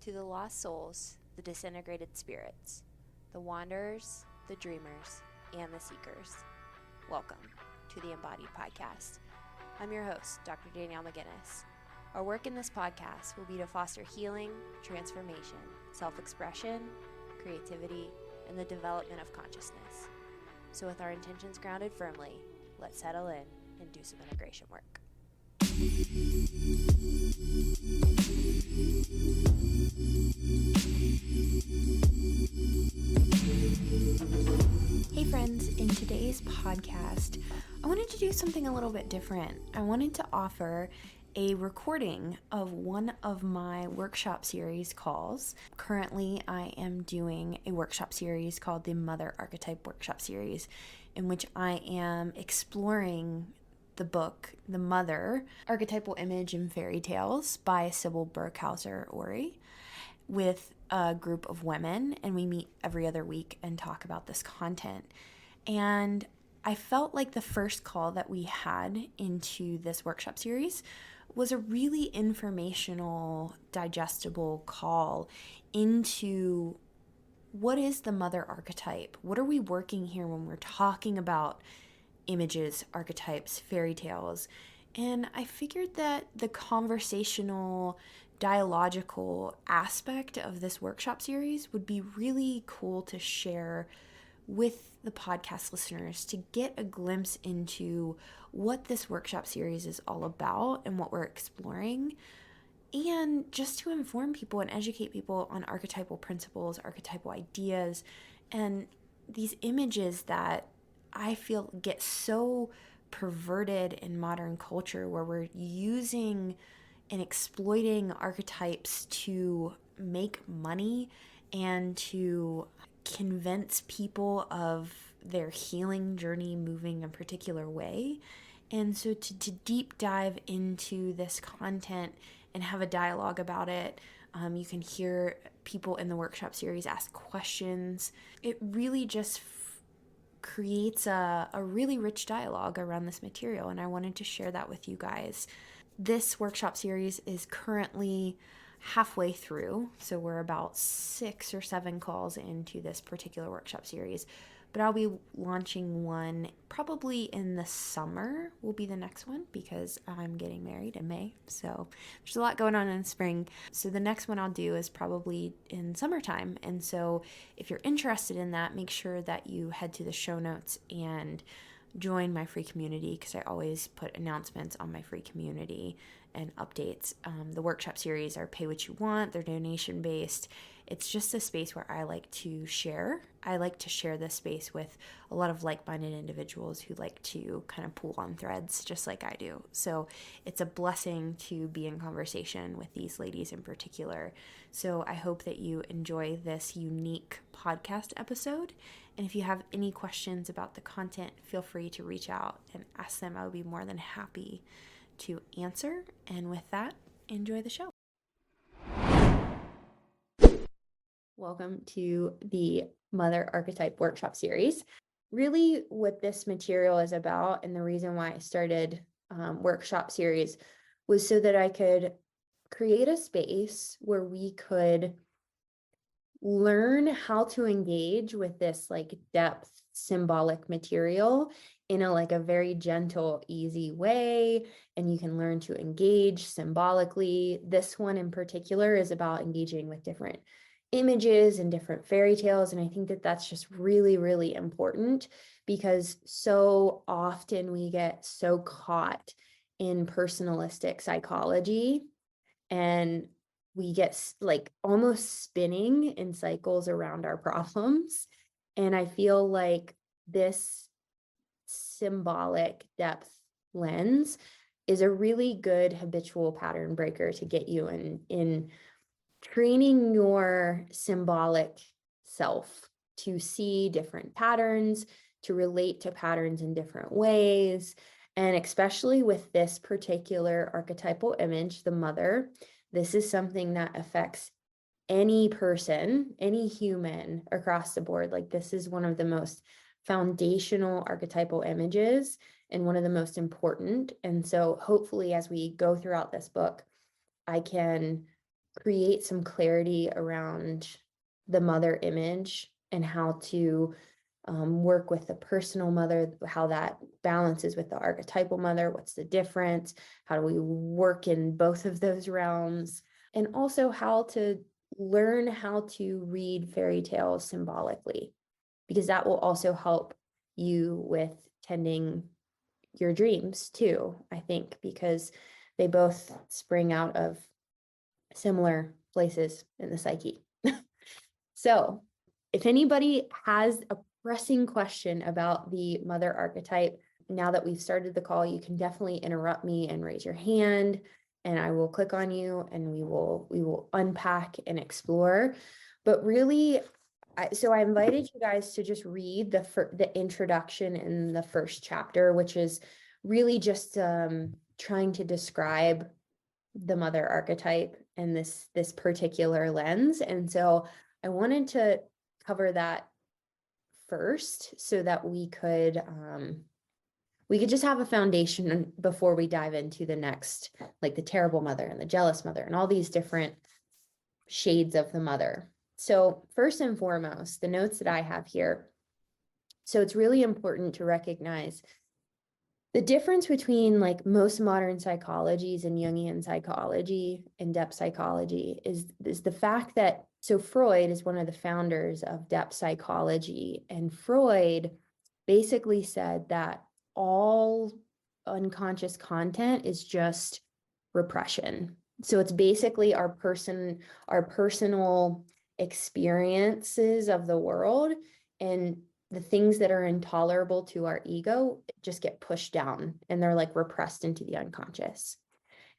To the lost souls, the disintegrated spirits, the wanderers, the dreamers, and the seekers, welcome to the Embodied Podcast. I'm your host, Dr. Danielle McGinnis. Our work in this podcast will be to foster healing, transformation, self-expression, creativity, and the development of consciousness. So with our intentions grounded firmly, let's settle in and do some integration work. Hey friends, in today's podcast, I wanted to do something a little bit different. I wanted to offer a recording of one of my workshop series calls. Currently, I am doing a workshop series called the Mother Archetype Workshop Series, in which I am exploring the book, The Mother, Archetypal Image and Fairy Tales by Sybil Burkhauser-Ori, with a group of women, and we meet every other week and talk about this content. And I felt like the first call that we had into this workshop series was a really informational, digestible call into what is the mother archetype? What are we working here when we're talking about images, archetypes, fairy tales? And I figured that the conversational, dialogical aspect of this workshop series would be really cool to share with the podcast listeners to get a glimpse into what this workshop series is all about and what we're exploring, and just to inform people and educate people on archetypal principles, archetypal ideas, and these images that I feel get so perverted in modern culture, where we're using and exploiting archetypes to make money and to convince people of their healing journey moving a particular way. And so to deep dive into this content and have a dialogue about it, you can hear people in the workshop series ask questions. It really just creates a really rich dialogue around this material, and I wanted to share that with you guys. This workshop series is currently halfway through, so we're about 6 or 7 calls into this particular workshop series, but I'll be launching one probably in the summer will be the next one, because I'm getting married in May, so there's a lot going on in spring. So the next one I'll do is probably in summertime, and so if you're interested in that, make sure that you head to the show notes and join my free community, because I always put announcements on my free community and updates. The workshop series are pay what you want. They're donation based. It's just a space where I like to share. I like to share this space with a lot of like-minded individuals who like to kind of pull on threads just like I do. So it's a blessing to be in conversation with these ladies in particular. So I hope that you enjoy this unique podcast episode. And if you have any questions about the content, feel free to reach out and ask them. I would be more than happy to answer. And with that, enjoy the show. Welcome to the Mother Archetype Workshop Series. Really what this material is about, and the reason why I started workshop series, was so that I could create a space where we could learn how to engage with this like depth symbolic material in a very gentle, easy way, and you can learn to engage symbolically. This one in particular is about engaging with different images and different fairy tales, and I think that that's just really, really important, because so often we get so caught in personalistic psychology, and we get like almost spinning in cycles around our problems. And I feel like this symbolic depth lens is a really good habitual pattern breaker to get you in training your symbolic self to see different patterns, to relate to patterns in different ways. And especially with this particular archetypal image, the mother, this is something that affects any person, any human across the board. Like, this is one of the most foundational archetypal images and one of the most important. And so hopefully as we go throughout this book, I can create some clarity around the mother image and how to work with the personal mother, how that balances with the archetypal mother, what's the difference, how do we work in both of those realms, and also how to learn how to read fairy tales symbolically, because that will also help you with tending your dreams too, I think, because they both spring out of similar places in the psyche. So if anybody has a pressing question about the mother archetype, now that we've started the call, you can definitely interrupt me and raise your hand, and I will click on you and we will unpack and explore. But really, so I invited you guys to just read the introduction in the first chapter, which is really just trying to describe the mother archetype and this particular lens. And so I wanted to cover that first so that we could just have a foundation before we dive into the next, like the terrible mother and the jealous mother and all these different shades of the mother. So first and foremost, the notes that I have here. So it's really important to recognize the difference between like most modern psychologies and Jungian psychology and depth psychology is the fact that, so Freud is one of the founders of depth psychology, and Freud basically said that all unconscious content is just repression. So it's basically our personal experiences of the world, and the things that are intolerable to our ego just get pushed down and they're like repressed into the unconscious.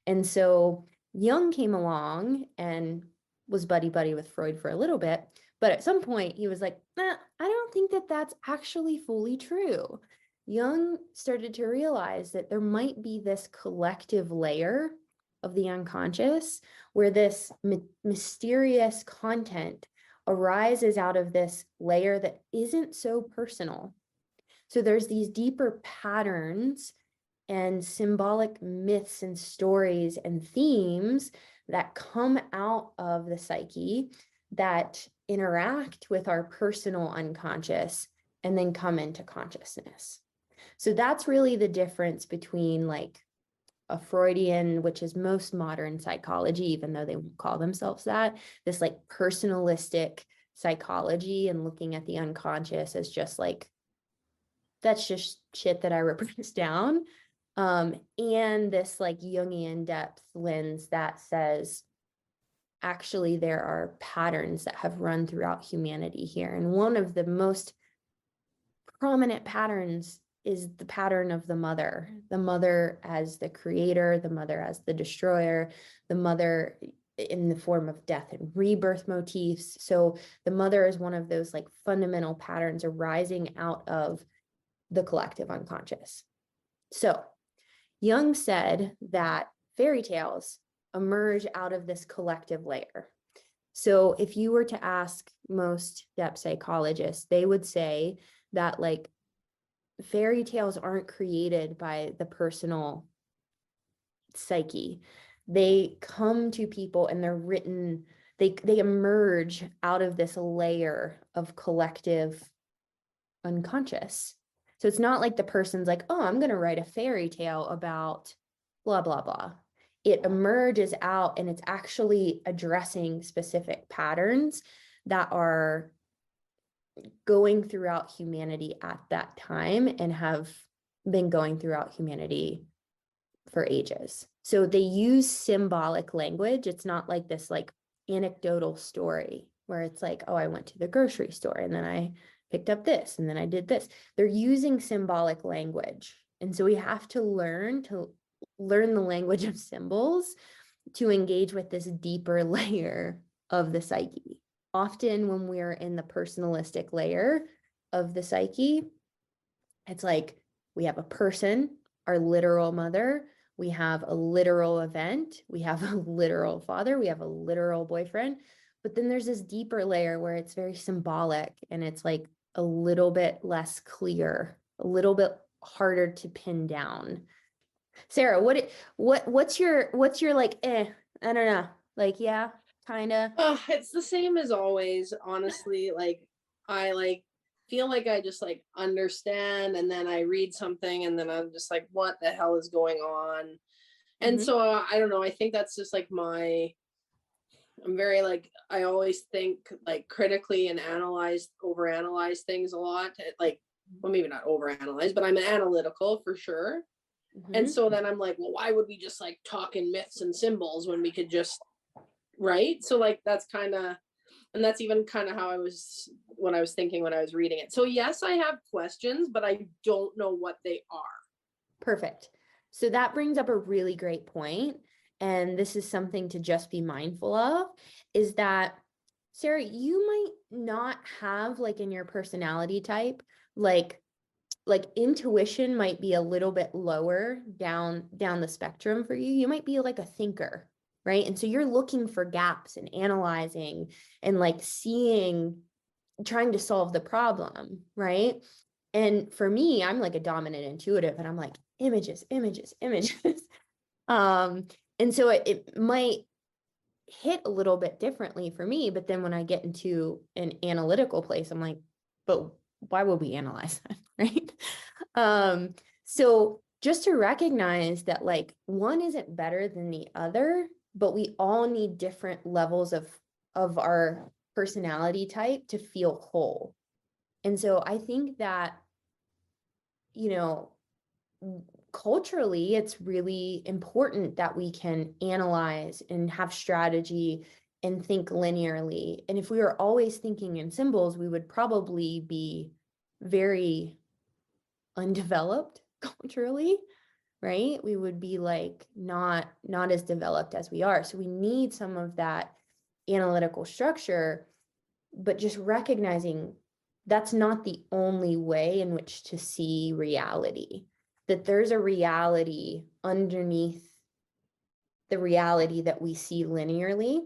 And so Jung came along and was buddy with Freud for a little bit, but at some point he was like, I don't think that that's actually fully true. Jung started to realize that there might be this collective layer of the unconscious where this mysterious content arises out of this layer that isn't so personal. So there's these deeper patterns and symbolic myths and stories and themes that come out of the psyche that interact with our personal unconscious and then come into consciousness. So that's really the difference between like a Freudian, which is most modern psychology, even though they won't call themselves that, this like personalistic psychology and looking at the unconscious as just like, that's just shit that I repress down. And this like Jungian depth lens that says, actually, there are patterns that have run throughout humanity here. And one of the most prominent patterns is the pattern of the mother as the creator, the mother as the destroyer, the mother in the form of death and rebirth motifs. So the mother is one of those like fundamental patterns arising out of the collective unconscious. So Jung said that fairy tales emerge out of this collective layer. So if you were to ask most depth psychologists, they would say that like fairy tales aren't created by the personal psyche. They come to people and they're written, they emerge out of this layer of collective unconscious. So it's not like the person's like, oh, I'm going to write a fairy tale about blah, blah, blah. It emerges out and it's actually addressing specific patterns that are going throughout humanity at that time and have been going throughout humanity for ages. So they use symbolic language. It's not like this like anecdotal story where it's like, oh, I went to the grocery store and then I picked up this and then I did this. They're using symbolic language. And so we have to learn the language of symbols to engage with this deeper layer of the psyche. Often when we're in the personalistic layer of the psyche, it's like we have a person, our literal mother, we have a literal event, we have a literal father, we have a literal boyfriend, but then there's this deeper layer where it's very symbolic and it's like a little bit less clear, a little bit harder to pin down. Sarah, what's your like, I don't know, like, yeah. kind of? It's the same as always, honestly. Like, I feel like I just understand, and then I read something, and then I'm just like, what the hell is going on? And Mm-hmm. so I don't know. I think that's just I'm very I always think critically and overanalyze things a lot. Well, maybe not overanalyze, but I'm analytical for sure. And Mm-hmm. so then I'm like, well, why would we just talk in myths and symbols when we could just, right? So that's kind of, and that's even kind of how when I was thinking when I was reading it. So yes, I have questions, but I don't know what they are. Perfect. So that brings up a really great point, and this is something to just be mindful of, is that, Sarah, you might not have in your personality type, like intuition might be a little bit lower down the spectrum for you. You might be like a thinker, right? And so you're looking for gaps and analyzing and seeing, trying to solve the problem, right? And for me, I'm like a dominant intuitive, and I'm like images, images, images. And so it might hit a little bit differently for me, but then when I get into an analytical place, I'm like, but why would we analyze that, right? So just to recognize that one isn't better than the other, but we all need different levels of our personality type to feel whole. And so I think that, you know, culturally, it's really important that we can analyze and have strategy and think linearly. And if we were always thinking in symbols, we would probably be very undeveloped culturally, right? We would be not as developed as we are. So we need some of that analytical structure, but just recognizing that's not the only way in which to see reality, that there's a reality underneath the reality that we see linearly.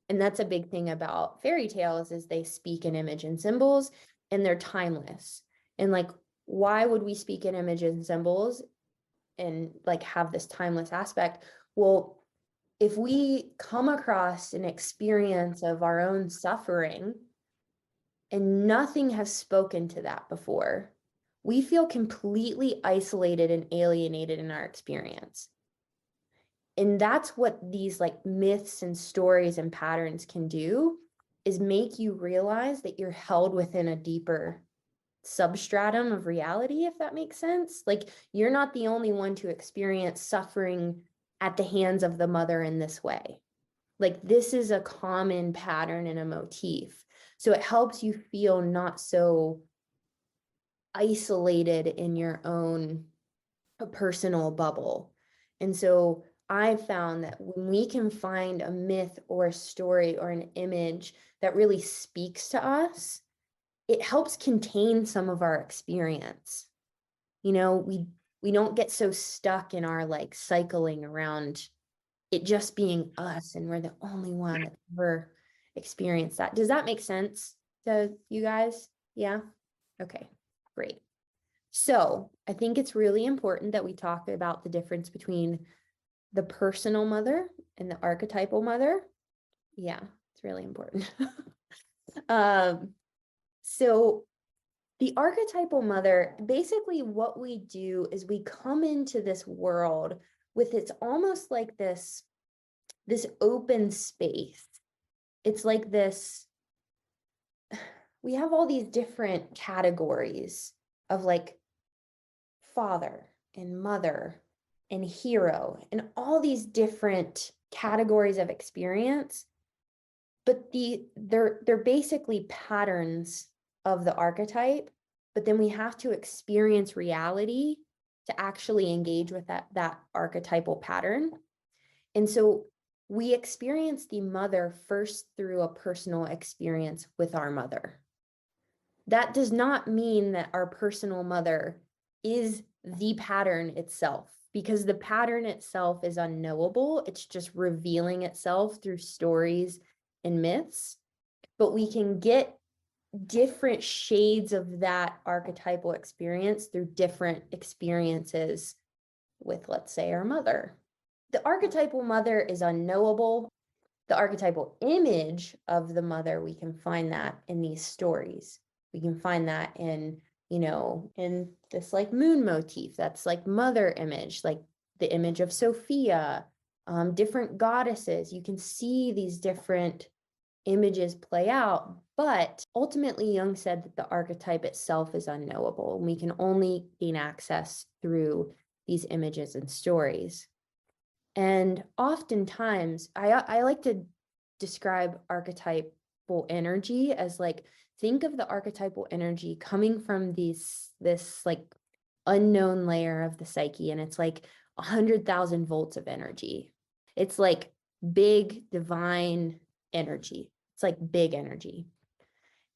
And that's a big thing about fairy tales, is they speak in image and symbols, and they're timeless. And why would we speak in image and symbols and have this timeless aspect? Well, if we come across an experience of our own suffering and nothing has spoken to that before, we feel completely isolated and alienated in our experience. And that's what these myths and stories and patterns can do, is make you realize that you're held within a deeper substratum of reality, if that makes sense. You're not the only one to experience suffering at the hands of the mother in this way. This is a common pattern and a motif. So it helps you feel not so isolated in your own personal bubble. And so I found that when we can find a myth or a story or an image that really speaks to us, it helps contain some of our experience. We don't get so stuck in our cycling around it just being us and we're the only one that ever experienced that. Does that make sense to you guys? Yeah? Okay, great. So I think it's really important that we talk about the difference between the personal mother and the archetypal mother. Yeah, it's really important. So the archetypal mother, basically what we do is we come into this world with, it's almost like this open space. It's like this, we have all these different categories of father and mother and hero and all these different categories of experience, but they're basically patterns of the archetype, but then we have to experience reality to actually engage with that archetypal pattern. And so we experience the mother first through a personal experience with our mother. That does not mean that our personal mother is the pattern itself, because the pattern itself is unknowable. It's just revealing itself through stories and myths. But we can get different shades of that archetypal experience through different experiences with, let's say, our mother. The archetypal mother is unknowable. The archetypal image of the mother, we can find that in these stories. We can find that in, in this like moon motif, that's like mother image, like the image of Sophia, different goddesses. You can see these different images play out, but ultimately Jung said that the archetype itself is unknowable, and we can only gain access through these images and stories. And oftentimes, I like to describe archetypal energy as like, think of the archetypal energy coming from this like unknown layer of the psyche, and it's like 100,000 volts of energy. It's like big divine energy. It's like big energy.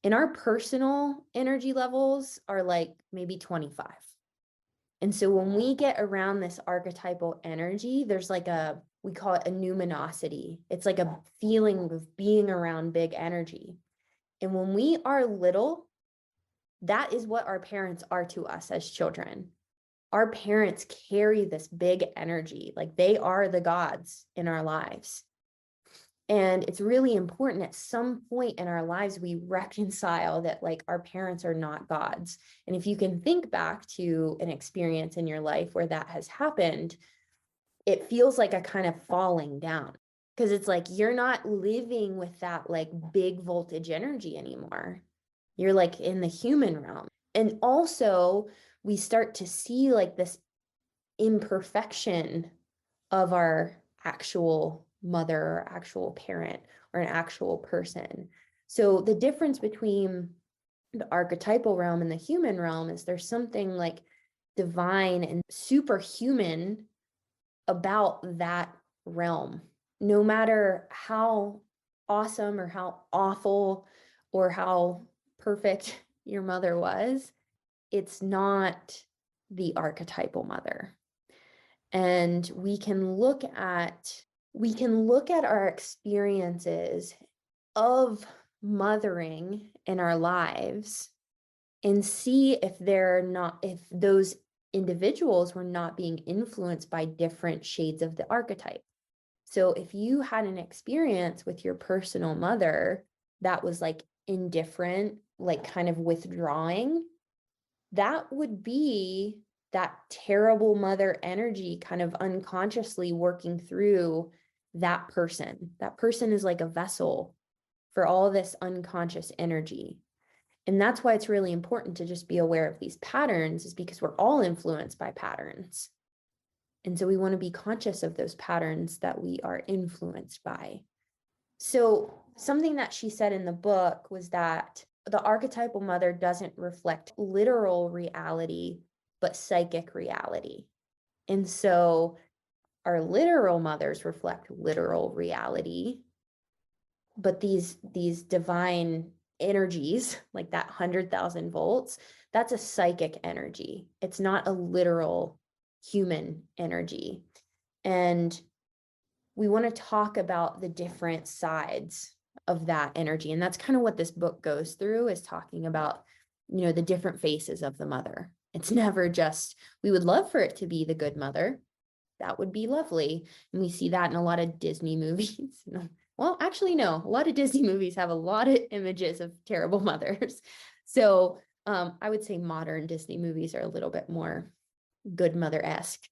And our personal energy levels are like maybe 25. And so when we get around this archetypal energy, there's like we call it a numinosity. It's like a feeling of being around big energy. And when we are little, that is what our parents are to us as children. Our parents carry this big energy, like they are the gods in our lives. And it's really important at some point in our lives, we reconcile that like our parents are not gods. And if you can think back to an experience in your life where that has happened, it feels like a kind of falling down, because it's like you're not living with that like big voltage energy anymore. You're like in the human realm. And also we start to see like this imperfection of our actual mother or actual parent or an actual person. So the difference between the archetypal realm and the human realm is there's something like divine and superhuman about that realm. No matter how awesome or how awful or how perfect your mother was, it's not the archetypal mother. And we can look at our experiences of mothering in our lives and see if those individuals were not being influenced by different shades of the archetype. So if you had an experience with your personal mother that was like indifferent, like kind of withdrawing, that would be that terrible mother energy kind of unconsciously working through that person. That person is like a vessel for all this unconscious energy. And that's why it's really important to just be aware of these patterns, is because we're all influenced by patterns. And so we want to be conscious of those patterns that we are influenced by. So something that she said in the book was that the archetypal mother doesn't reflect literal reality, but psychic reality. And so our literal mothers reflect literal reality, but these divine energies, like that 100,000 volts, that's a psychic energy. It's not a literal human energy. And we want to talk about the different sides of that energy. And that's kind of what this book goes through, is talking about, the different faces of the mother. It's never just, we would love for it to be the good mother. That would be lovely. And we see that in a lot of Disney movies. Well, actually, no, a lot of Disney movies have a lot of images of terrible mothers. So I would say modern Disney movies are a little bit more good mother-esque.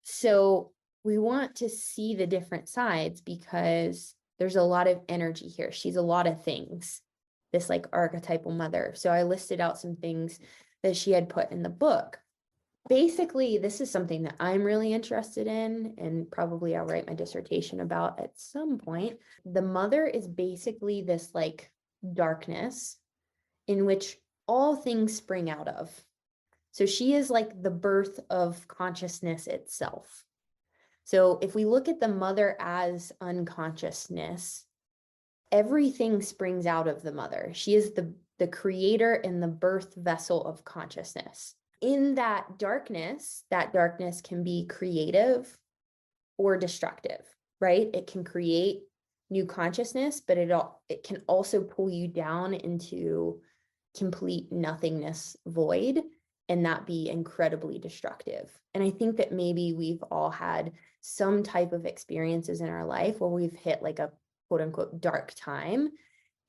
So we want to see the different sides because there's a lot of energy here. She's a lot of things, this like archetypal mother. So I listed out some things that she had put in the book. Basically, this is something that I'm really interested in, and probably I'll write my dissertation about at some point. The mother is basically this like darkness in which all things spring out of. So she is like the birth of consciousness itself. So if we look at the mother as unconsciousness, everything springs out of the mother. She is the creator and the birth vessel of consciousness. In that darkness can be creative or destructive, right? It can create new consciousness, but it can also pull you down into complete nothingness void. and that be incredibly destructive. And I think that maybe we've all had some type of experiences in our life where we've hit like a quote unquote dark time,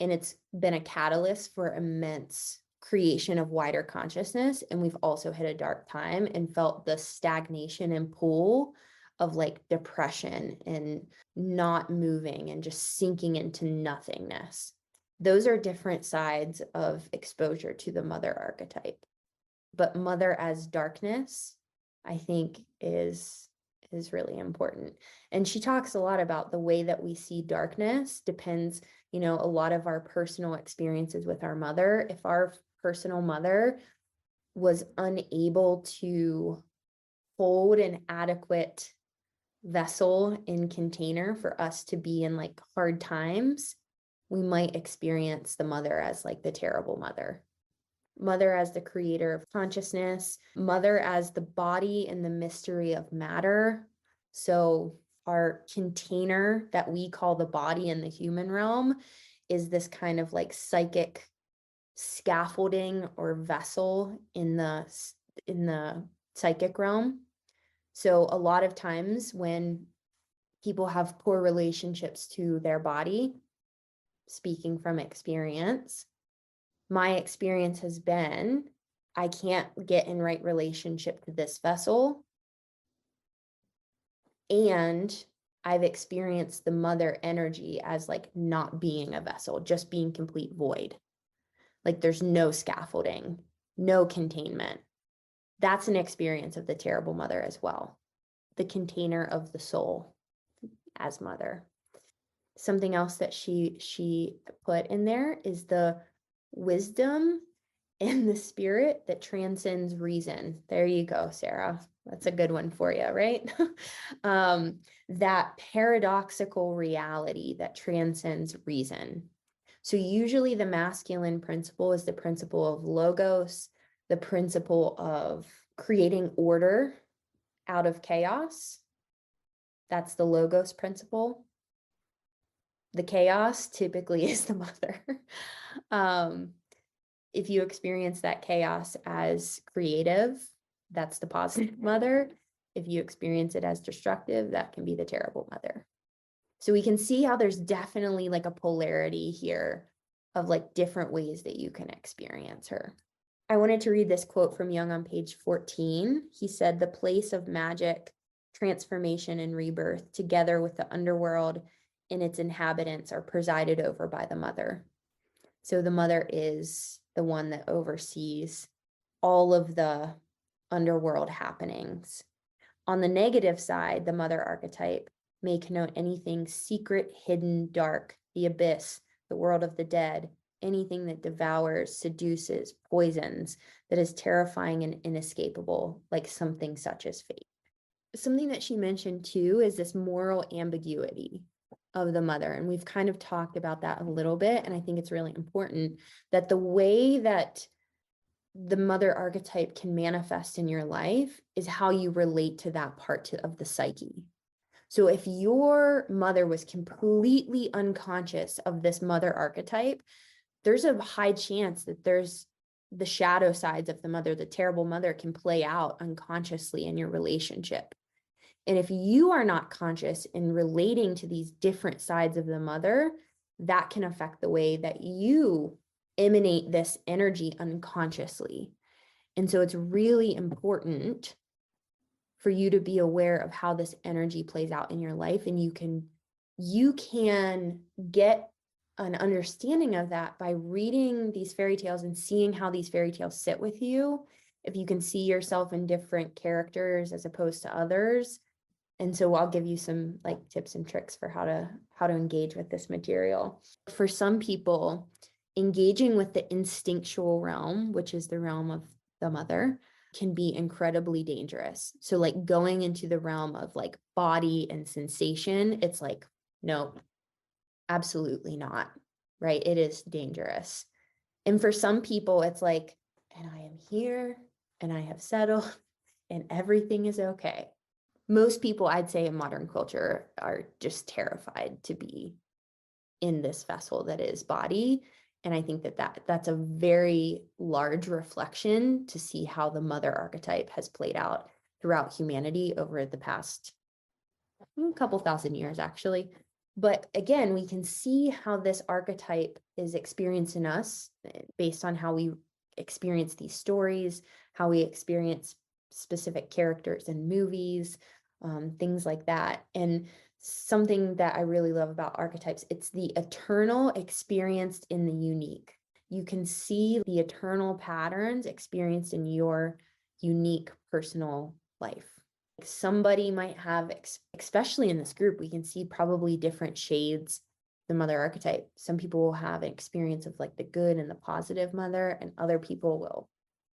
and it's been a catalyst for immense creation of wider consciousness. And we've also hit a dark time and felt the stagnation and pull of like depression and not moving and just sinking into nothingness. Those are different sides of exposure to the mother archetype. But mother as darkness, I think is really important. And she talks a lot about the way that we see darkness depends, a lot of our personal experiences with our mother. If our personal mother was unable to hold an adequate vessel and container for us to be in like hard times, we might experience the mother as like the terrible mother. Mother as the creator of consciousness, mother as the body and the mystery of matter. So our container that we call the body in the human realm is this kind of like psychic scaffolding or vessel in the psychic realm. So a lot of times when people have poor relationships to their body, speaking from experience, my experience has been, I can't get in right relationship to this vessel. And I've experienced the mother energy as like not being a vessel, just being complete void. Like there's no scaffolding, no containment. That's an experience of the terrible mother as well. The container of the soul as mother. Something else that she put in there is the wisdom and the spirit that transcends reason. There you go, Sarah. That's a good one for you, right? That paradoxical reality that transcends reason. So usually the masculine principle is the principle of logos, the principle of creating order out of chaos. That's the logos principle. The chaos typically is the mother. If you experience that chaos as creative, that's the positive mother. If you experience it as destructive, that can be the terrible mother. So we can see how there's definitely like a polarity here of like different ways that you can experience her. I wanted to read this quote from Jung on page 14. He said, "The place of magic, transformation, and rebirth, together with the underworld and its inhabitants, are presided over by the mother." So the mother is the one that oversees all of the underworld happenings. On the negative side, the mother archetype may connote anything secret, hidden, dark, the abyss, the world of the dead, anything that devours, seduces, poisons, that is terrifying and inescapable, like something such as fate. Something that she mentioned too is this moral ambiguity of the mother. And we've kind of talked about that a little bit. And I think it's really important that the way that the mother archetype can manifest in your life is how you relate to that part of the psyche. So if your mother was completely unconscious of this mother archetype, there's a high chance that there's the shadow sides of the mother, the terrible mother, can play out unconsciously in your relationship. And if you are not conscious in relating to these different sides of the mother, that can affect the way that you emanate this energy unconsciously. And so it's really important for you to be aware of how this energy plays out in your life. And you can get an understanding of that by reading these fairy tales and seeing how these fairy tales sit with you. If you can see yourself in different characters as opposed to others. And so I'll give you some like tips and tricks for how to engage with this material. For some people, engaging with the instinctual realm, which is the realm of the mother, can be incredibly dangerous. So like going into the realm of like body and sensation, it's like, no, absolutely not, right? It is dangerous. And for some people, it's like, and I am here and I have settled and everything is okay. Most people, I'd say, in modern culture are just terrified to be in this vessel that is body. And I think that's a very large reflection to see how the mother archetype has played out throughout humanity over the past couple thousand years, actually. But again, we can see how this archetype is experienced in us based on how we experience these stories, how we experience specific characters in movies, things like that. And something that I really love about archetypes, it's the eternal experienced in the unique. You can see the eternal patterns experienced in your unique personal life. Somebody might have, especially in this group, we can see probably different shades the mother archetype. Some people will have an experience of like the good and the positive mother, and other people will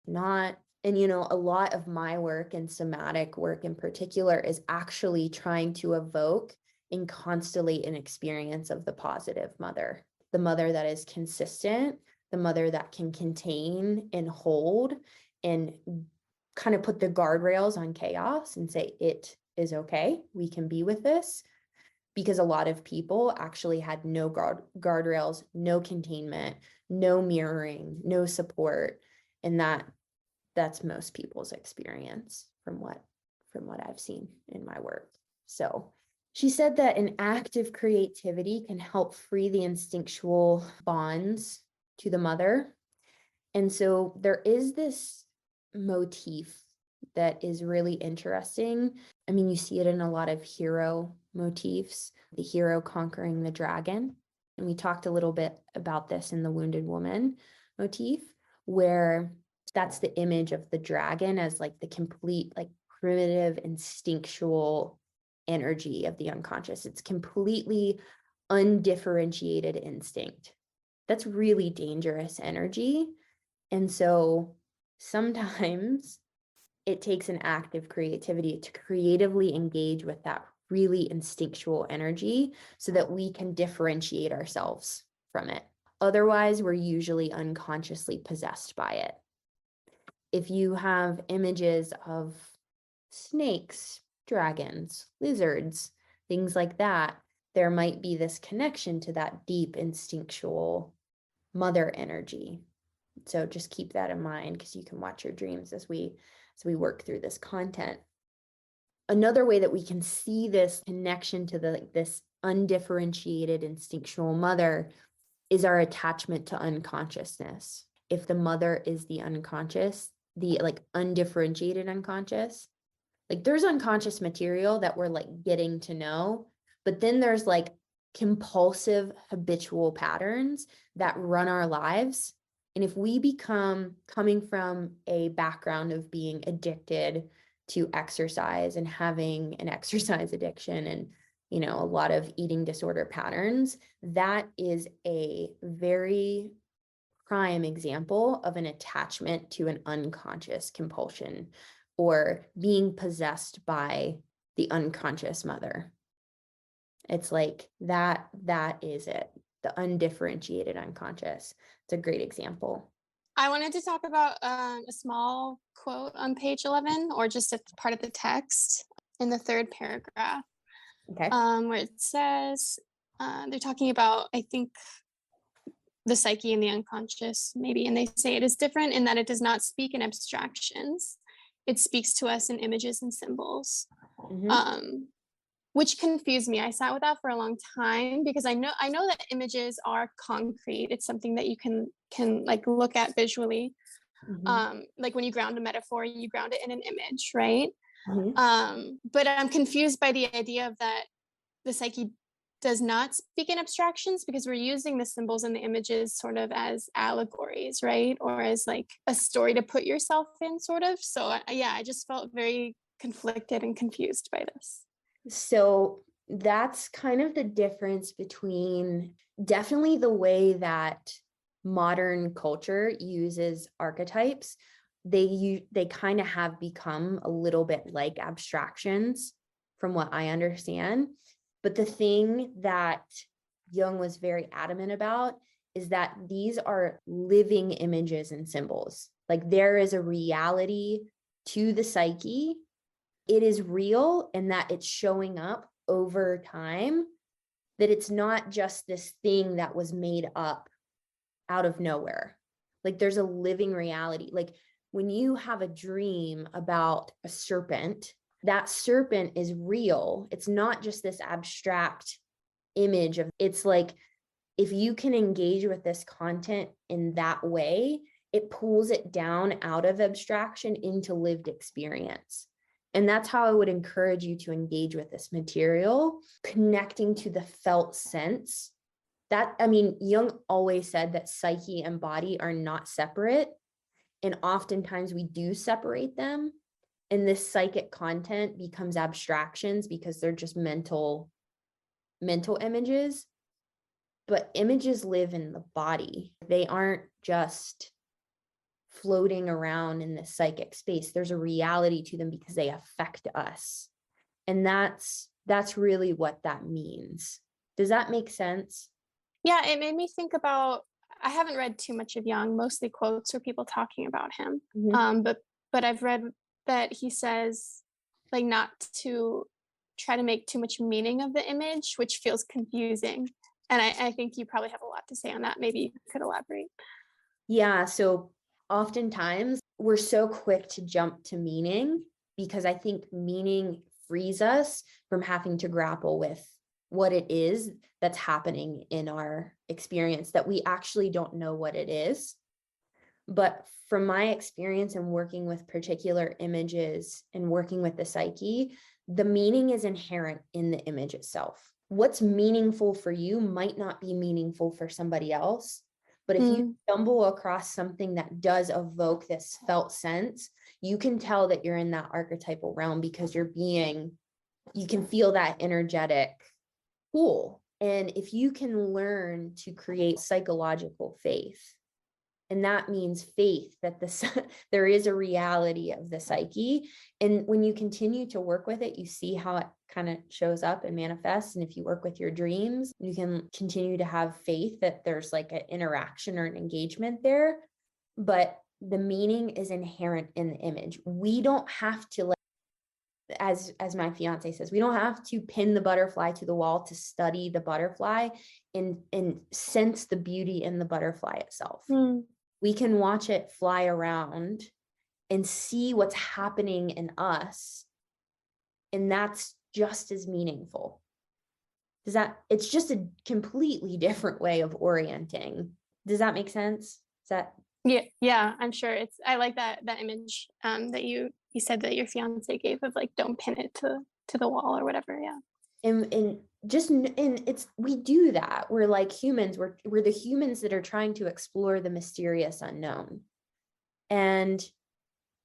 not. And, you know, a lot of my work and somatic work in particular is actually trying to evoke and constellate an experience of the positive mother, the mother that is consistent, the mother that can contain and hold and kind of put the guardrails on chaos and say, it is okay, we can be with this. Because a lot of people actually had no guardrails, no containment, no mirroring, no support. And that's most people's experience from what I've seen in my work. So she said that an act of creativity can help free the instinctual bonds to the mother. And so there is this motif that is really interesting. I mean, you see it in a lot of hero motifs, the hero conquering the dragon. And we talked a little bit about this in the Wounded Woman motif, where that's the image of the dragon as like the complete, like primitive, instinctual energy of the unconscious. It's completely undifferentiated instinct. That's really dangerous energy. And so sometimes it takes an act of creativity to creatively engage with that really instinctual energy so that we can differentiate ourselves from it. Otherwise, we're usually unconsciously possessed by it. If you have images of snakes, dragons, lizards, things like that, there might be this connection to that deep instinctual mother energy. So just keep that in mind, because you can watch your dreams as we work through this content. Another way that we can see this connection to this undifferentiated instinctual mother is our attachment to unconsciousness. If the mother is the unconscious, the like undifferentiated unconscious, like there's unconscious material that we're like getting to know, but then there's like compulsive habitual patterns that run our lives. And if we become coming from a background of being addicted to exercise and having an exercise addiction and, you know, a lot of eating disorder patterns, that is a very prime example of an attachment to an unconscious compulsion or being possessed by the unconscious mother. It's like that is it, the undifferentiated unconscious. It's a great example. I wanted to talk about a small quote on page 11, or just a part of the text in the third paragraph. Okay. Where it says, they're talking about, I think, the psyche and the unconscious, maybe, and they say it is different in that it does not speak in abstractions. It speaks to us in images and symbols. Mm-hmm. Which confused me. I sat with that for a long time because I know that images are concrete. It's something that you can like look at visually. Mm-hmm. Like when you ground a metaphor, you ground it in an image, right? Mm-hmm. But I'm confused by the idea of that the psyche does not speak in abstractions, because we're using the symbols and the images sort of as allegories, right? Or as like a story to put yourself in, sort of. So yeah, I just felt very conflicted and confused by this. So that's kind of the difference between definitely the way that modern culture uses archetypes. They kind of have become a little bit like abstractions from what I understand. But the thing that Jung was very adamant about is that these are living images and symbols. Like there is a reality to the psyche. It is real, and that it's showing up over time, that it's not just this thing that was made up out of nowhere. Like there's a living reality. Like when you have a dream about a serpent, that serpent is real. It's not just this abstract image of, it's like, if you can engage with this content in that way, it pulls it down out of abstraction into lived experience. And that's how I would encourage you to engage with this material, connecting to the felt sense. That, I mean, Jung always said that psyche and body are not separate. And oftentimes we do separate them. And this psychic content becomes abstractions because they're just mental images. But images live in the body. They aren't just floating around in this psychic space. There's a reality to them because they affect us. And that's really what that means. Does that make sense? Yeah, it made me think about, I haven't read too much of Jung, mostly quotes or people talking about him. Mm-hmm. But I've read that he says like not to try to make too much meaning of the image, which feels confusing. And I think you probably have a lot to say on that. Maybe you could elaborate. Yeah, so oftentimes we're so quick to jump to meaning because I think meaning frees us from having to grapple with what it is that's happening in our experience, that we actually don't know what it is. But from my experience in working with particular images and working with the psyche, the meaning is inherent in the image itself. What's meaningful for you might not be meaningful for somebody else. But if you stumble across something that does evoke this felt sense, you can tell that you're in that archetypal realm because you can feel that energetic pull. And if you can learn to create psychological faith, and that means faith that there is a reality of the psyche. And when you continue to work with it, you see how it kind of shows up and manifests. And if you work with your dreams, you can continue to have faith that there's like an interaction or an engagement there. But the meaning is inherent in the image. We don't have to, as my fiance says, we don't have to pin the butterfly to the wall to study the butterfly and sense the beauty in the butterfly itself. We can watch it fly around and see what's happening in us. And that's just as meaningful. It's just a completely different way of orienting. Does that make sense? Yeah, I'm sure I like that image that you said that your fiance gave of like, don't pin it to the wall or whatever. Yeah. And we do that. We're like humans, we're the humans that are trying to explore the mysterious unknown. And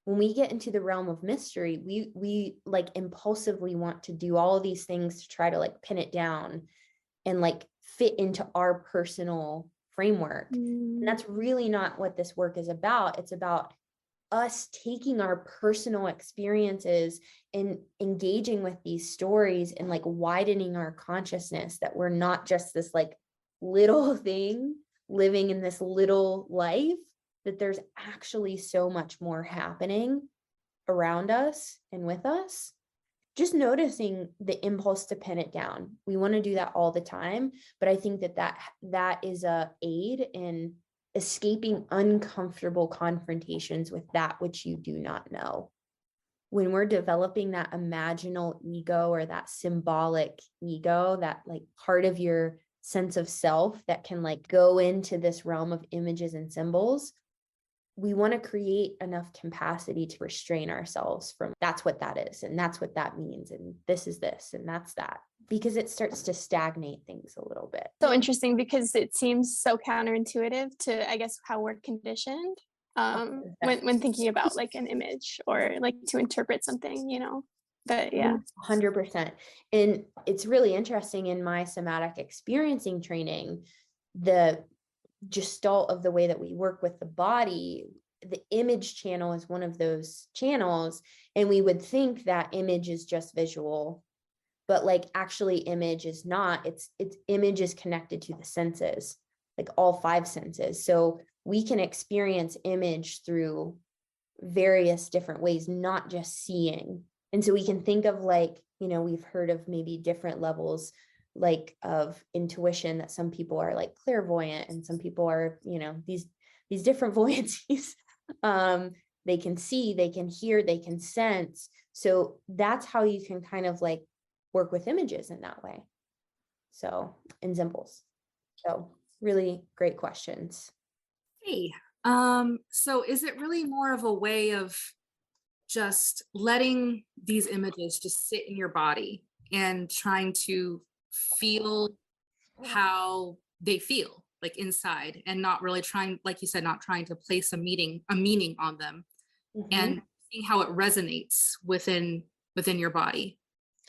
when we get into the realm of mystery, we like impulsively want to do all of these things to try to like pin it down and like fit into our personal framework. And that's really not what this work is about. It's about us taking our personal experiences and engaging with these stories and like widening our consciousness, that we're not just this like little thing living in this little life, that there's actually so much more happening around us and with us. Just noticing the impulse to pin it down. We want to do that all the time, but I think that is a aid in escaping uncomfortable confrontations with that which you do not know. When we're developing that imaginal ego or that symbolic ego, that like part of your sense of self that can like go into this realm of images and symbols, we want to create enough capacity to restrain ourselves from that's what that is, and that's what that means, and this is this, and that's that, because it starts to stagnate things a little bit. So interesting, because it seems so counterintuitive to, I guess, how we're conditioned when thinking about like an image or like to interpret something, but yeah. 100%. And it's really interesting, in my somatic experiencing training, the gestalt of the way that we work with the body, the image channel is one of those channels. And we would think that image is just visual, but like actually image is not. It's image is connected to the senses, like all 5 senses. So we can experience image through various different ways, not just seeing. And so we can think of like, we've heard of maybe different levels like of intuition, that some people are like clairvoyant and some people are, these different voyancies. They can see, they can hear, they can sense. So that's how you can kind of like work with images in that way. So, and symbols. So really great questions. Hey, so is it really more of a way of just letting these images just sit in your body and trying to feel how they feel like inside, and not really trying, like you said, not trying to place a meaning on them, and seeing how it resonates within your body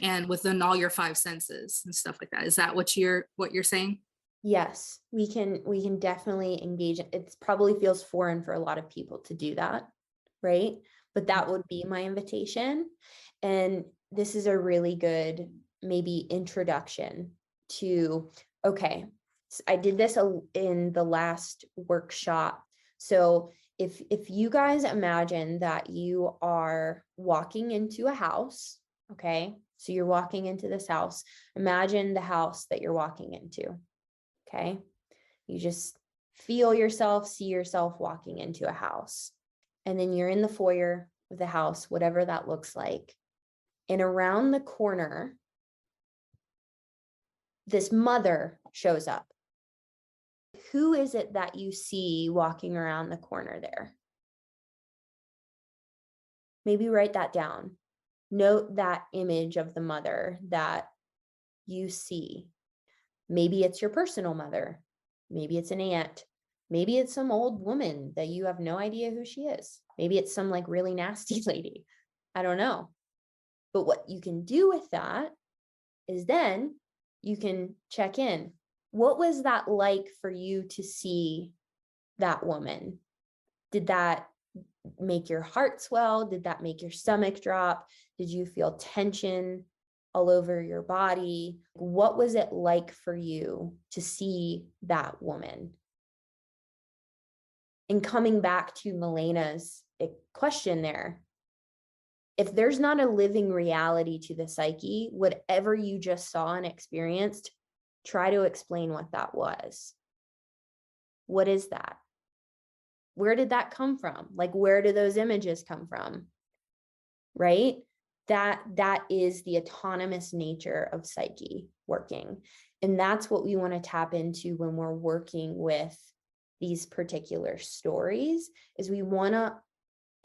and within all your five senses and stuff like that? Is that what you're saying? Yes, we can definitely engage. It probably feels foreign for a lot of people to do that, right? But that would be my invitation. And this is a really good maybe introduction to, okay, I did this in the last workshop. So if you guys imagine that you are walking into a house, okay? So you're walking into this house. Imagine the house that you're walking into. Okay. You just feel yourself, see yourself walking into a house. And then you're in the foyer of the house, whatever that looks like. And around the corner, this mother shows up. Who is it that you see walking around the corner there? Maybe write that down. Note that image of the mother that you see. Maybe it's your personal mother. Maybe it's an aunt. Maybe it's some old woman that you have no idea who she is. Maybe it's some like really nasty lady. I don't know. But what you can do with that is then you can check in. What was that like for you to see that woman? Did that make your heart swell? Did that make your stomach drop? Did you feel tension all over your body? What was it like for you to see that woman? And coming back to Milena's question there, if there's not a living reality to the psyche, whatever you just saw and experienced, try to explain what that was. What is that? Where did that come from? Like, where do those images come from? Right? That is the autonomous nature of psyche working. And that's what we want to tap into when we're working with these particular stories, is we want to,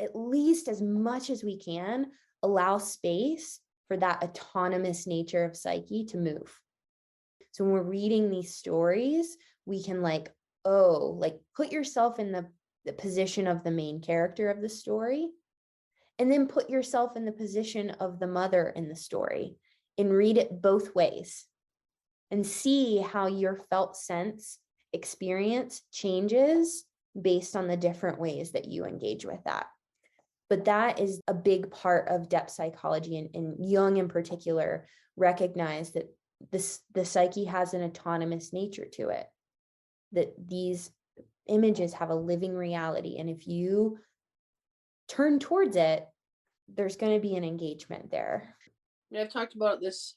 at least as much as we can, allow space for that autonomous nature of psyche to move. So when we're reading these stories, we can put yourself in the position of the main character of the story, and then put yourself in the position of the mother in the story and read it both ways and see how your felt sense experience changes based on the different ways that you engage with that. But that is a big part of depth psychology, and Jung in particular recognized that the psyche has an autonomous nature to it, that these images have a living reality. And if you turn towards it, there's going to be an engagement there. I've talked about this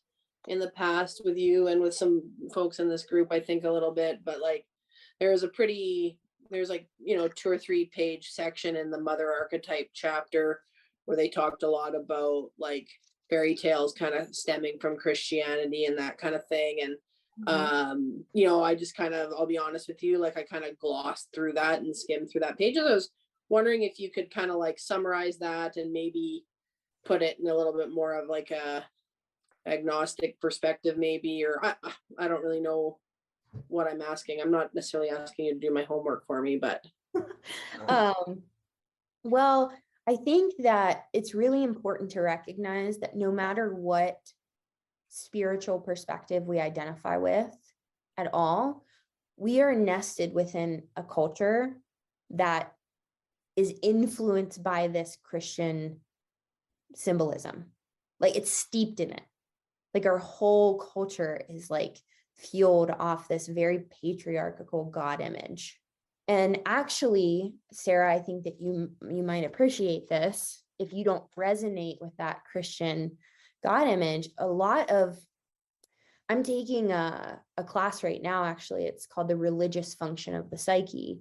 in the past with you and with some folks in this group, I think a little bit, but like there's like, 2 or 3 page section in the Mother Archetype chapter where they talked a lot about like fairy tales kind of stemming from Christianity and that kind of thing. And I just I'll be honest with you, like I kind of glossed through that and skimmed through that page. I was wondering if you could kind of like summarize that and maybe put it in a little bit more of like a agnostic perspective, maybe, or I don't really know what I'm asking. I'm not necessarily asking you to do my homework for me, but well, I think that it's really important to recognize that no matter what spiritual perspective we identify with at all, we are nested within a culture that is influenced by this Christian symbolism. Like it's steeped in it. Like our whole culture is like fueled off this very patriarchal God image. And actually, Sarah, I think that you might appreciate this. If you don't resonate with that Christian God image, a lot of I'm taking a class right now, actually. It's called The Religious Function of the Psyche.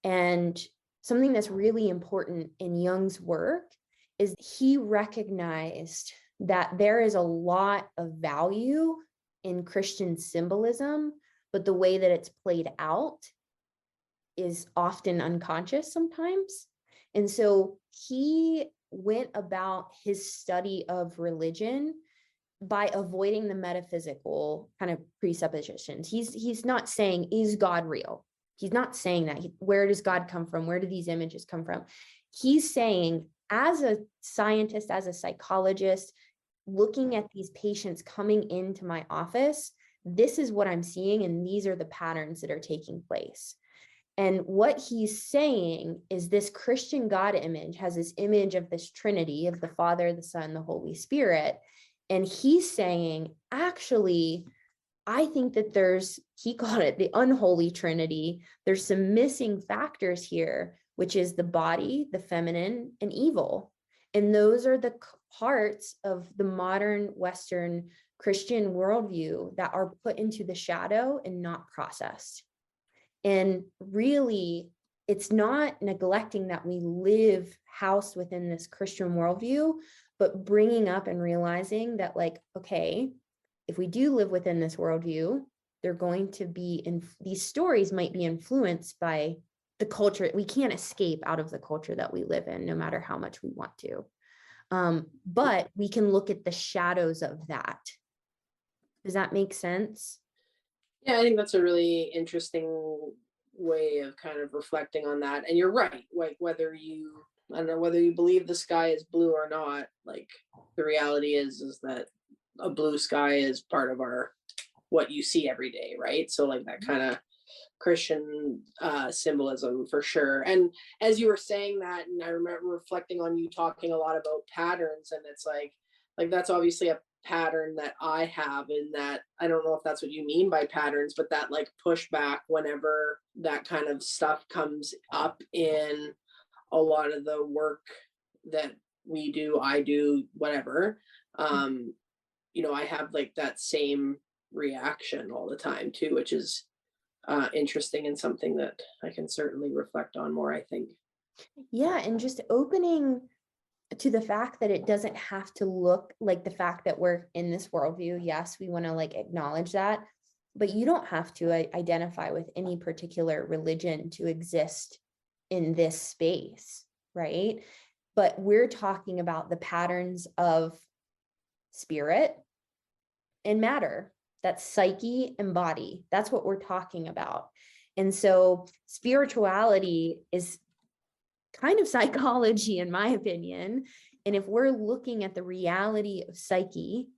And something that's really important in Jung's work is he recognized that there is a lot of value in Christian symbolism, but the way that it's played out is often unconscious sometimes. And so he went about his study of religion by avoiding the metaphysical kind of presuppositions. He's not saying, is God real? He's not saying that. Where does God come from? Where do these images come from? He's saying, as a scientist, as a psychologist, looking at these patients coming into my office, this is what I'm seeing, and these are the patterns that are taking place. And what he's saying is this Christian God image has this image of this Trinity of the Father, the Son, the Holy Spirit. And he's saying, actually, I think that he called it the unholy Trinity. There's some missing factors here, which is the body, the feminine, and evil. And those are the parts of the modern Western Christian worldview that are put into the shadow and not processed. And really, it's not neglecting that we live housed within this Christian worldview, but bringing up and realizing that, like, okay, if we do live within this worldview, they're going to be these stories might be influenced by the culture. We can't escape out of the culture that we live in, no matter how much we want to. But we can look at the shadows of that. Does that make sense? Yeah, I think that's a really interesting way of kind of reflecting on that. And you're right, like I don't know whether you believe the sky is blue or not, like the reality is that a blue sky is part of what you see every day, right? So like that kind of Christian symbolism for sure. And as you were saying that, and I remember reflecting on you talking a lot about patterns, and it's like that's obviously a pattern that I have, in that I don't know if that's what you mean by patterns, but that like pushback whenever that kind of stuff comes up in a lot of the work that we do, I do, whatever. I have like that same reaction all the time too, which is interesting and something that I can certainly reflect on more, I think. Yeah, and just opening to the fact that it doesn't have to look like the fact that we're in this worldview. Yes, we want to like acknowledge that, but you don't have to identify with any particular religion to exist in this space, right? But we're talking about the patterns of spirit and matter. That's psyche and body. That's what we're talking about. And so spirituality is kind of psychology, in my opinion. And if we're looking at the reality of psyche,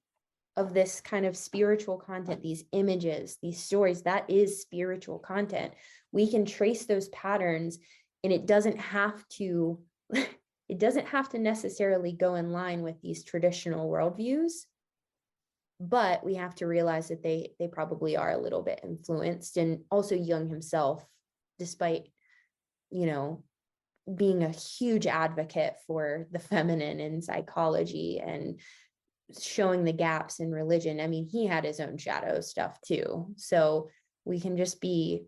of this kind of spiritual content, these images, these stories, that is spiritual content. We can trace those patterns, and it doesn't have to necessarily go in line with these traditional worldviews. But we have to realize that they probably are a little bit influenced. And also Jung himself, despite, being a huge advocate for the feminine in psychology and showing the gaps in religion, I mean, he had his own shadow stuff too. So we can just be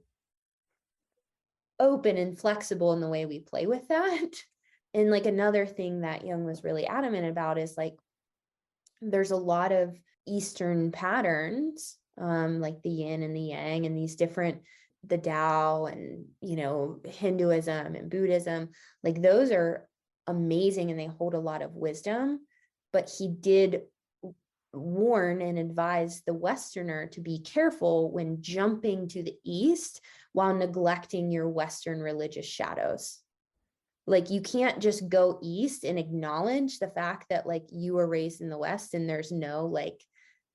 open and flexible in the way we play with that. And like another thing that Jung was really adamant about is like, there's a lot of Eastern patterns, like the yin and the yang, and these different, the Tao and, Hinduism and Buddhism, like those are amazing and they hold a lot of wisdom. But he did warn and advise the Westerner to be careful when jumping to the East while neglecting your Western religious shadows. Like you can't just go East and acknowledge the fact that like you were raised in the West and there's no like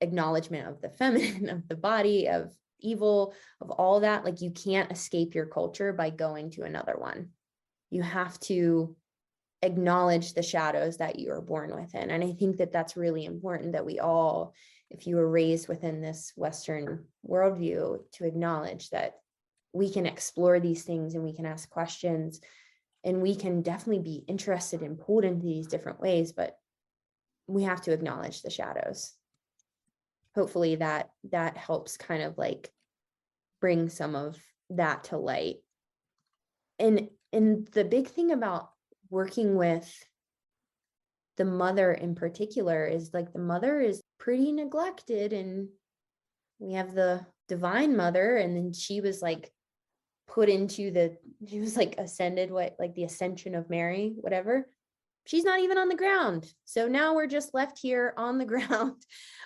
acknowledgement of the feminine, of the body, of evil, of all that. Like you can't escape your culture by going to another one. You have to acknowledge the shadows that you are born within. And I think that that's really important, that we all, if you were raised within this Western worldview, to acknowledge that we can explore these things and we can ask questions and we can definitely be interested and pulled into these different ways, but we have to acknowledge the shadows. hopefully that helps kind of like bring some of that to light. And the big thing about working with the mother in particular is like the mother is pretty neglected, and we have the divine mother, and then she was like she was like ascended, like the ascension of Mary, whatever. She's not even on the ground. So now we're just left here on the ground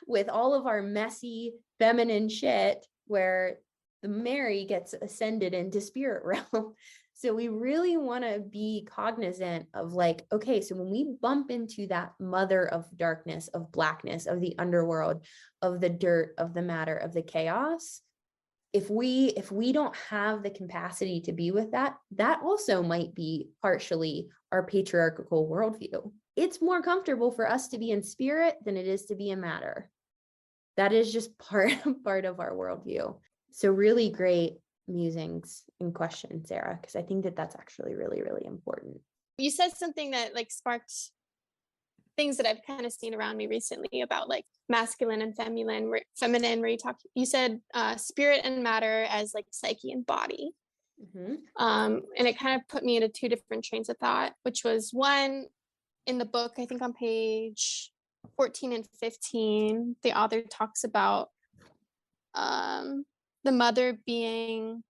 with all of our messy feminine shit, where the Mary gets ascended into spirit realm. So we really want to be cognizant of like, okay, so when we bump into that mother of darkness, of blackness, of the underworld, of the dirt, of the matter, of the chaos, if we don't have the capacity to be with that, that also might be partially our patriarchal worldview. It's more comfortable for us to be in spirit than it is to be in matter. That is just part of our worldview. So really great musings and questions, Sarah, because I think that that's actually really, really important. You said something that like sparked things that I've kind of seen around me recently about like masculine and feminine, where you said spirit and matter as like psyche and body. Mm-hmm. And it kind of put me into two different trains of thought, which was one in the book, I think on page 14 and 15, the author talks about the mother being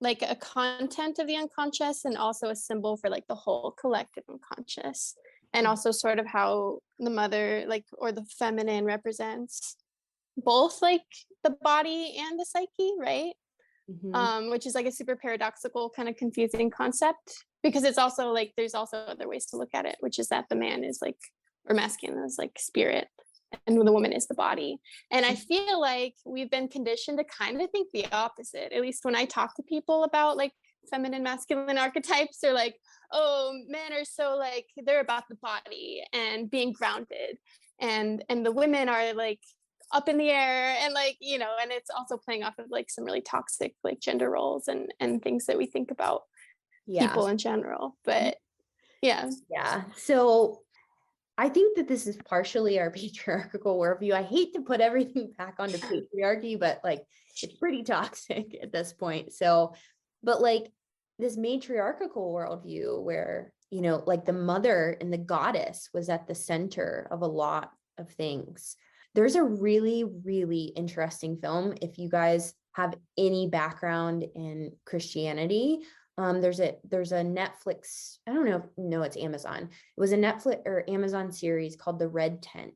like a content of the unconscious and also a symbol for like the whole collective unconscious. And also sort of how the mother, like, or the feminine represents both like the body and the psyche, right? Mm-hmm. Which is like a super paradoxical, kind of confusing concept, because it's also like, there's also other ways to look at it, which is that the man is like, or masculine is like spirit, and the woman is the body. And I feel like we've been conditioned to kind of think the opposite, at least when I talk to people about like feminine masculine archetypes. They're like, oh, men are so like, they're about the body and being grounded, and the women are like up in the air, and like, you know, and it's also playing off of like some really toxic like gender roles and things that we think about people in general. But yeah So I think that this is partially our patriarchal worldview. I hate to put everything back onto patriarchy, but like it's pretty toxic at this point. So, but like this matriarchal worldview where, you know, like the mother and the goddess was at the center of a lot of things. There's a really, really interesting film. If you guys have any background in Christianity, there's a Netflix, I don't know, no, it's Amazon. It was a Netflix or Amazon series called The Red Tent.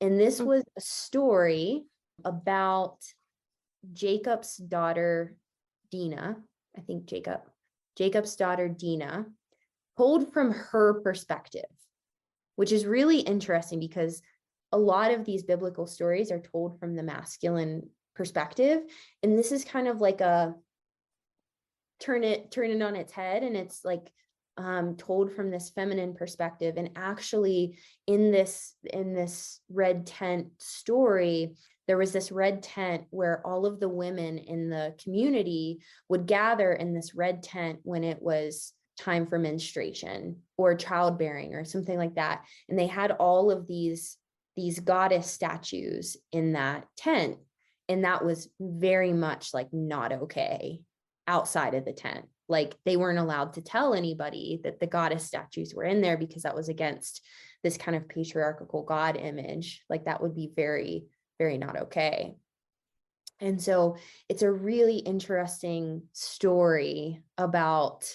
And this was a story about Jacob's daughter, Dinah. I think Jacob's daughter, Dinah, told from her perspective, which is really interesting because a lot of these biblical stories are told from the masculine perspective. And this is kind of like a turn it on its head, and it's like told from this feminine perspective. And actually in this red tent story, there was this red tent where all of the women in the community would gather in this red tent when it was time for menstruation or childbearing or something like that. And they had all of these goddess statues in that tent. And that was very much like not okay outside of the tent. Like they weren't allowed to tell anybody that the goddess statues were in there because that was against this kind of patriarchal God image. Like that would be very, very not okay. And so it's a really interesting story about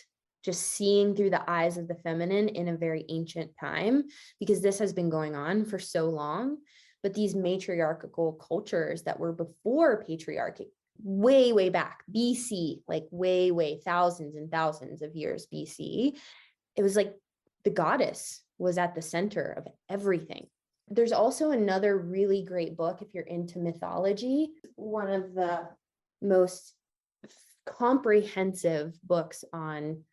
just seeing through the eyes of the feminine in a very ancient time, because this has been going on for so long. But these matriarchal cultures that were before patriarchy, way, way back, BC, like way, thousands and thousands of years BC, it was like the goddess was at the center of everything. There's also another really great book if you're into mythology, one of the most comprehensive books on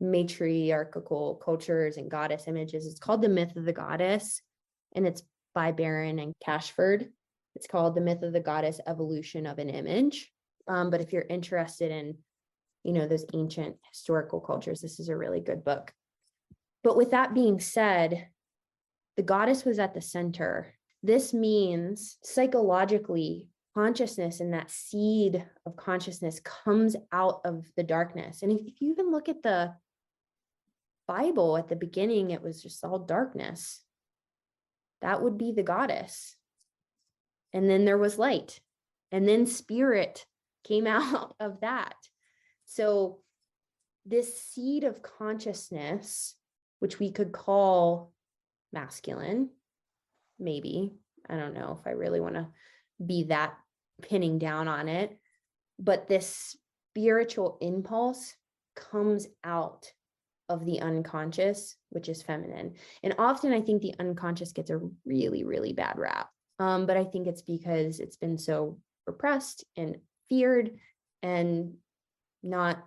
matriarchal cultures and goddess images. It's called The Myth of the Goddess, and it's by Barron and Cashford. It's called The Myth of the Goddess, Evolution of an Image. But if you're interested in, you know, those ancient historical cultures, this is a really good book. But with that being said, the goddess was at the center. This means psychologically, consciousness and that seed of consciousness comes out of the darkness. And if you even look at the Bible, at the beginning, it was just all darkness. That would be the goddess. And then there was light. And then spirit came out of that. So this seed of consciousness, which we could call masculine, maybe, I don't know if I really want to be that pinning down on it, but this spiritual impulse comes out of the unconscious, which is feminine. And often I think the unconscious gets a really, really bad rap. But I think it's because it's been so repressed and feared and not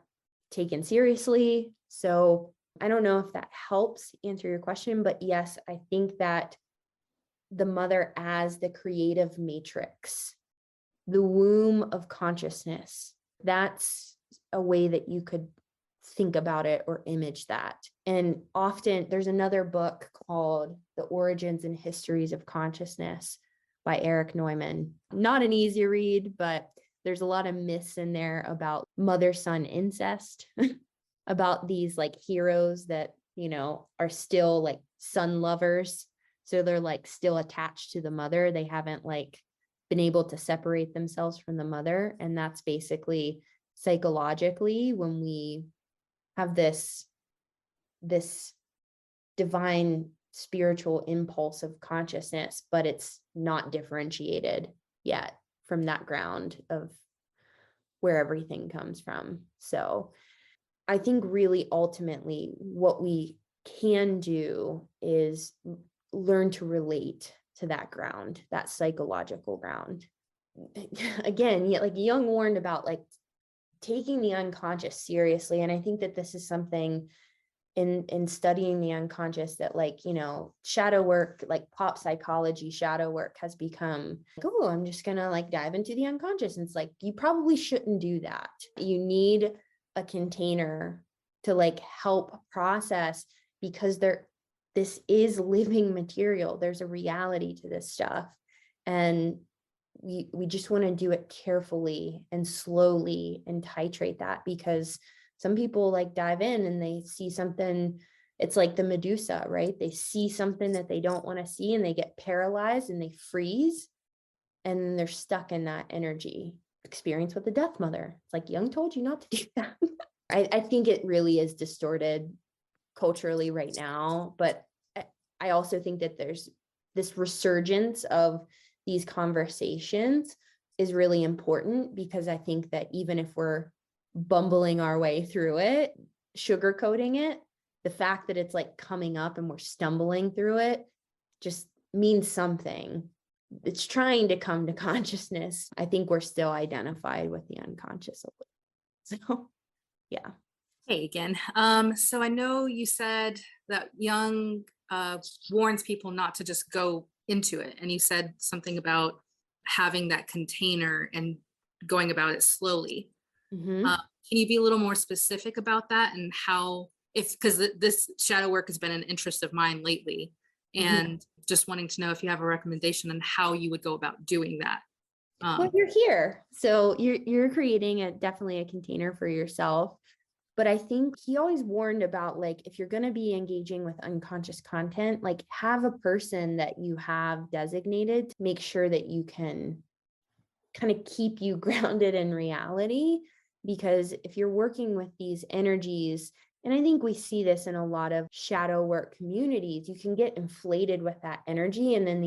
taken seriously. So I don't know if that helps answer your question, but yes, I think that the mother as the creative matrix, the womb of consciousness, that's a way that you could think about it or image that. And often there's another book called The Origins and Histories of Consciousness by Eric Neumann. Not an easy read, but there's a lot of myths in there about mother-son incest, about these like heroes that, you know, are still like son lovers. So they're like still attached to the mother. They haven't like been able to separate themselves from the mother. And that's basically psychologically when we have this divine spiritual impulse of consciousness, but it's not differentiated yet from that ground of where everything comes from. So I think really ultimately what we can do is learn to relate to that ground, that psychological ground. Again, like Jung warned about like taking the unconscious seriously. And I think that this is something in studying the unconscious that, like, you know, shadow work, like pop psychology shadow work has become like, oh, I'm just gonna like dive into the unconscious. And it's like, you probably shouldn't do that. You need a container to like help process, because this is living material. There's a reality to this stuff. And we just want to do it carefully and slowly and titrate that, because some people like dive in and they see something. It's like the Medusa, right? They see something that they don't want to see and they get paralyzed and they freeze, and then they're stuck in that energy experience with the death mother. It's like, Jung told you not to do that. I think it really is distorted culturally right now, but I also think that there's this resurgence of these conversations is really important, because I think that even if we're bumbling our way through it, sugarcoating it, the fact that it's like coming up and we're stumbling through it just means something. It's trying to come to consciousness. I think we're still identified with the unconscious a little. So yeah. Hey again. So I know you said that Jung warns people not to just go into it. And you said something about having that container and going about it slowly. Mm-hmm. Can you be a little more specific about that, and how, because this shadow work has been an interest of mine lately, and just wanting to know if you have a recommendation on how you would go about doing that. Well, you're here. So you're creating definitely a container for yourself. But I think he always warned about, like, if you're going to be engaging with unconscious content, like have a person that you have designated to make sure that you can kind of keep you grounded in reality. Because if you're working with these energies, and I think we see this in a lot of shadow work communities, you can get inflated with that energy. And then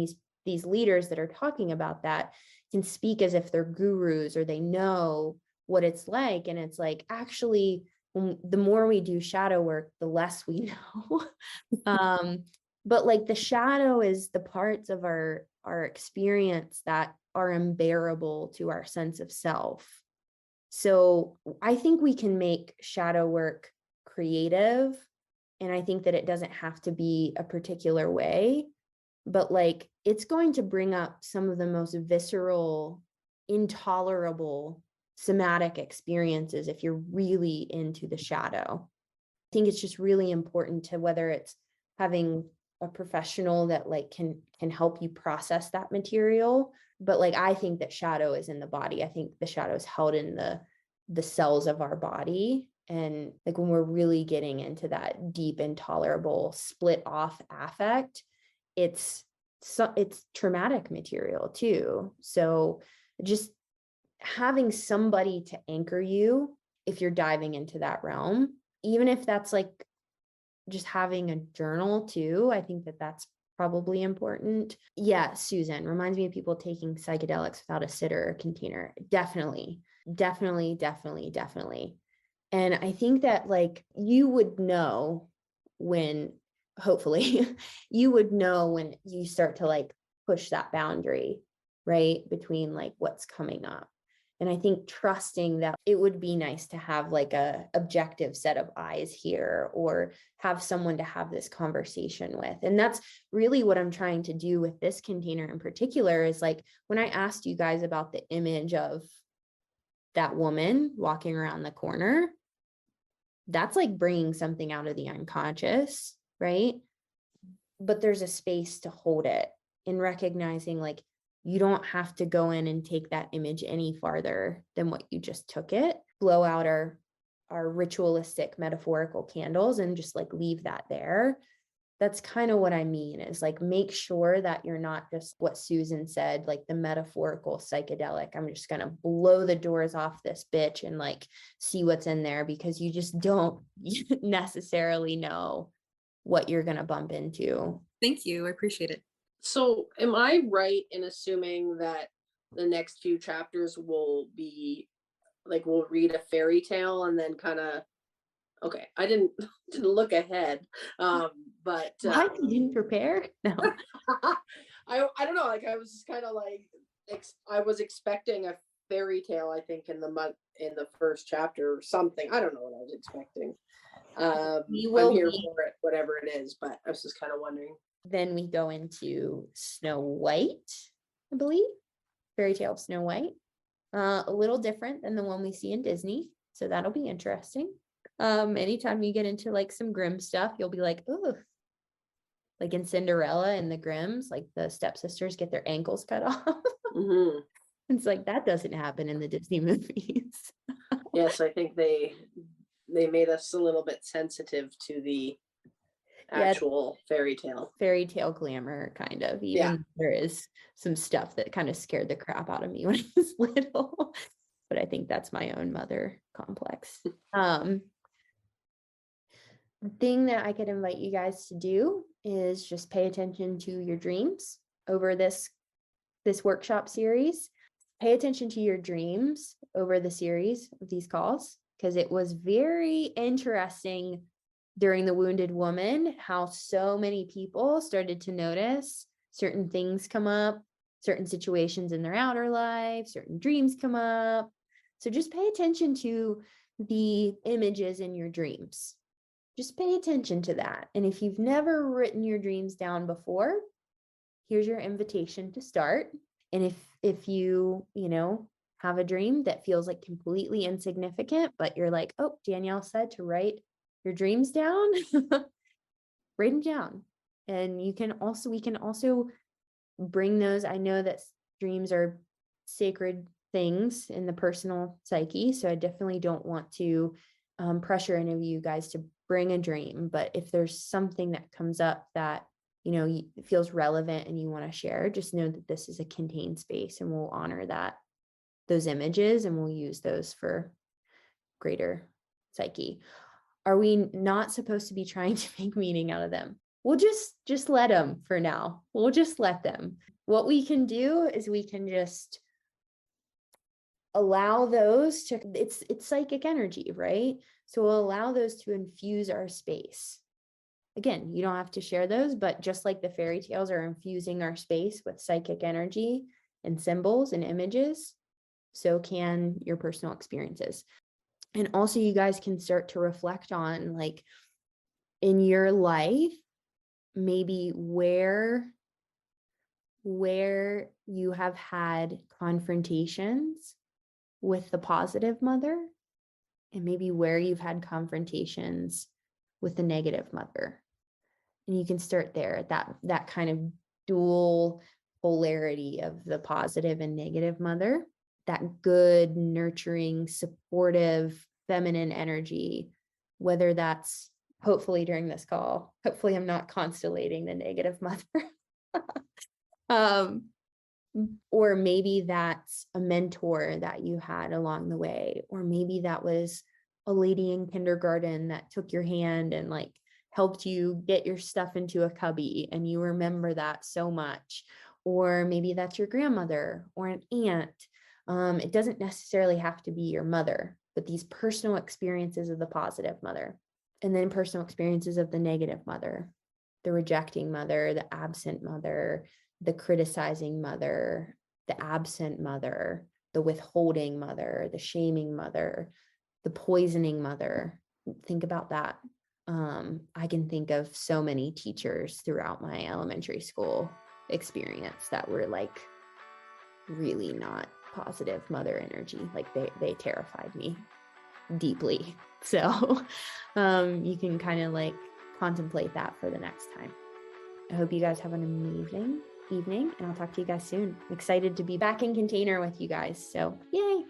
these leaders that are talking about that can speak as if they're gurus or they know what it's like. And it's like, actually, the more we do shadow work, the less we know. But like the shadow is the parts of our experience that are unbearable to our sense of self. So I think we can make shadow work creative. And I think that it doesn't have to be a particular way, but like it's going to bring up some of the most visceral, intolerable somatic experiences if you're really into the shadow. I think it's just really important to, whether it's having a professional that like can help you process that material. But like, I think that shadow is in the body. I think the shadow is held in the cells of our body. And like when we're really getting into that deep, intolerable, split off affect, it's traumatic material too. So just having somebody to anchor you if you're diving into that realm, even if that's like just having a journal too, I think that that's probably important. Yeah, Susan reminds me of people taking psychedelics without a sitter or container. Definitely. And I think that like you would know when, hopefully, you would know when you start to like push that boundary, right, between like what's coming up. And I think trusting that it would be nice to have like a objective set of eyes here, or have someone to have this conversation with. And that's really what I'm trying to do with this container in particular, is like when I asked you guys about the image of that woman walking around the corner, that's like bringing something out of the unconscious, right? But there's a space to hold it, in recognizing like you don't have to go in and take that image any farther than what you just took it. Blow out our ritualistic metaphorical candles and just like leave that there. That's kind of what I mean, is like make sure that you're not just what Susan said, like the metaphorical psychedelic. I'm just going to blow the doors off this bitch and like see what's in there, because you just don't necessarily know what you're going to bump into. Thank you. I appreciate it. So am I right in assuming that the next few chapters will be like, we'll read a fairy tale and then kind of, okay, I didn't look ahead. But What? You didn't prepare? No. I don't know, like I was just kind of like I was expecting a fairy tale, I think in the first chapter or something. I don't know what I was expecting. I'm here for it, whatever it is, but I was just kind of wondering. Then we go into Snow White, I believe. Fairy tale of Snow White. A little different than the one we see in Disney. So that'll be interesting. Anytime you get into like some grim stuff, you'll be like, oh, like in Cinderella and the Grimms, like the stepsisters get their ankles cut off. Mm-hmm. It's like that doesn't happen in the Disney movies. Yes, I think they made us a little bit sensitive to the actual fairy tale Glamour, kind of, even there is some stuff that kind of scared the crap out of me when I was little, but I think that's my own mother complex. The thing that I could invite you guys to do is just pay attention to your dreams over this workshop series. Pay attention to your dreams over the series of these calls, because it was very interesting during the Wounded Woman how so many people started to notice certain things come up, certain situations in their outer life, certain dreams come up. So just pay attention to the images in your dreams. Just pay attention to that. And if you've never written your dreams down before, here's your invitation to start. And if you have a dream that feels like completely insignificant, but you're like, oh, Danielle said to write your dreams down, write them down. And we can also bring those. I know that dreams are sacred things in the personal psyche, so I definitely don't want to pressure any of you guys to bring a dream. But if there's something that comes up that feels relevant and you want to share, just know that this is a contained space, and we'll honor those images, and we'll use those for greater psyche. Are we not supposed to be trying to make meaning out of them? We'll just let them for now. We'll just let them. What we can do is we can just allow those to, it's psychic energy, right? So we'll allow those to infuse our space. Again, you don't have to share those, but just like the fairy tales are infusing our space with psychic energy and symbols and images, so can your personal experiences. And also you guys can start to reflect on, like, in your life, maybe where you have had confrontations with the positive mother, and maybe where you've had confrontations with the negative mother. And you can start there at that kind of dual polarity of the positive and negative mother, that good, nurturing, supportive, feminine energy, whether that's hopefully during this call, hopefully I'm not constellating the negative mother. Or maybe that's a mentor that you had along the way, or maybe that was a lady in kindergarten that took your hand and like helped you get your stuff into a cubby and you remember that so much. Or maybe that's your grandmother or an aunt. It doesn't necessarily have to be your mother, but these personal experiences of the positive mother, and then personal experiences of the negative mother, the rejecting mother, the absent mother, the criticizing mother, the absent mother, the withholding mother, the shaming mother, the poisoning mother. Think about that. I can think of so many teachers throughout my elementary school experience that were like really not positive mother energy. Like they terrified me deeply. So you can kind of like contemplate that for the next time. I hope you guys have an amazing evening, and I'll talk to you guys soon. I'm excited to be back in container with you guys. So yay.